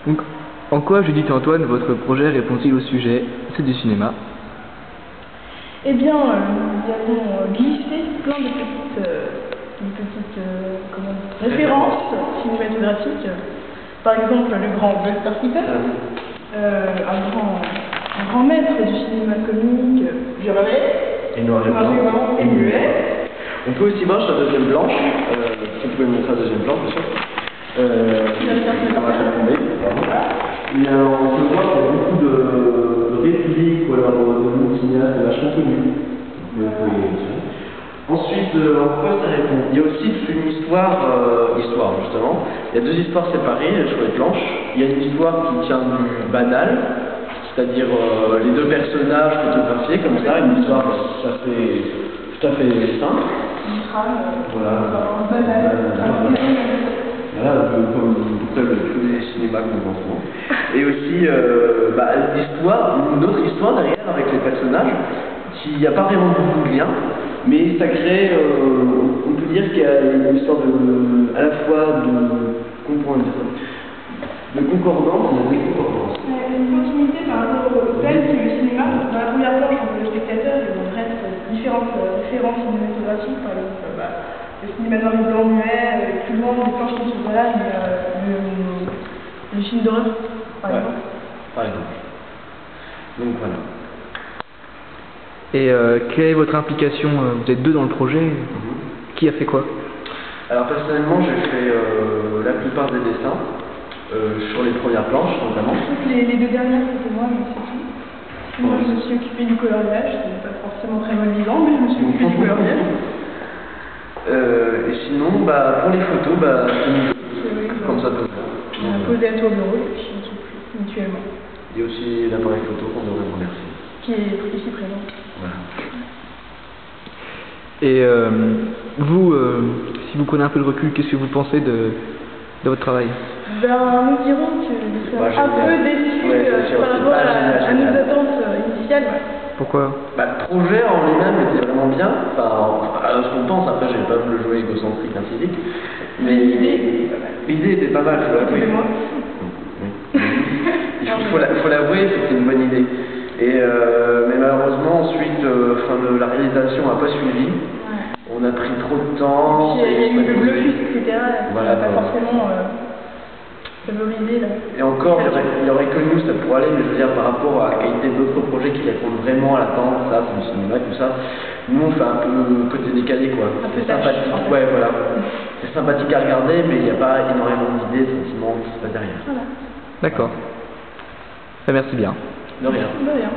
Donc, en quoi, Judith et Antoine, votre projet répond-il au sujet? C'est du cinéma. Eh bien, nous avons glissé plein de petites références cinématographiques. Par exemple, le grand Buster Keaton, un grand maître du cinéma comique, violet, et noir et blanc, et muet. On peut aussi voir sur la deuxième planche, si vous pouvez me montrer la deuxième planche, bien sûr. Et on peut voir qu'il y a beaucoup de répliques ou alors de mots cinéastes vachement connus. Ensuite, en quoi ça répond? Il y a aussi une histoire justement. Il y a deux histoires séparées sur les planches. Il y a une histoire qui tient du banal, c'est-à-dire les deux personnages photographiés comme ça, une histoire tout à fait simple. Voilà, comme tous les cinémas que nous pensons. Et aussi une autre histoire derrière avec les personnages. Il n'y a pas vraiment beaucoup de liens, mais ça crée, on peut dire qu'il y a une histoire à la fois de concordance et de déconcordance. Une continuité par rapport au thème qui est le cinéma. Dans la première planche, on voit le spectateur et on dresse différentes références cinématographiques, par exemple le cinéma noir et blanc muet, plus loin des planches qui sont là, le film d'horreur, par exemple. Par exemple. Donc voilà. Et quelle est votre implication? Vous êtes deux dans le projet. Qui a fait quoi? Alors personnellement, j'ai fait la plupart des dessins, sur les premières planches notamment. Les deux dernières, c'était moi, mais c'est tout. Moi, je me suis occupée du coloriage, c'était pas forcément très motivant, mais je me suis occupée du coloriage. Et sinon, pour les photos, c'est nous deux, comme ça peut faire. On a posé à tour de rôle, et puis on s'occupe mutuellement. Il y a aussi l'appareil photo qu'on devrait remercier. Qui est ici présent. Voilà. Et vous, si vous prenez un peu de recul, qu'est-ce que vous pensez de votre travail? Nous dirons que nous sommes un peu déçus par rapport à nos attentes initiales. Pourquoi? Le projet en lui-même était vraiment bien, à ce qu'on pense, après j'ai pas voulu jouer égocentrique physique, mais l'idée était pas mal, il faut l'avouer, c'était une bonne idée. Mais malheureusement ensuite, la réalisation n'a pas suivi. Ouais. On a pris trop de temps. Il y a eu le blocus, etc. Voilà, pas forcément favorisé là. Et encore, il y aurait que nous, ça pourrait aller, mais je veux dire par rapport à la qualité d'autres projets qui répondent vraiment à l'attente, ça, comme le cinéma, tout ça, nous on fait un peu côté décalé quoi. C'est sympathique. Ouais, voilà. C'est sympathique à regarder, mais il n'y a pas énormément d'idées, de sentiments qui se passent derrière. Voilà. D'accord. Merci bien. De rien. De rien.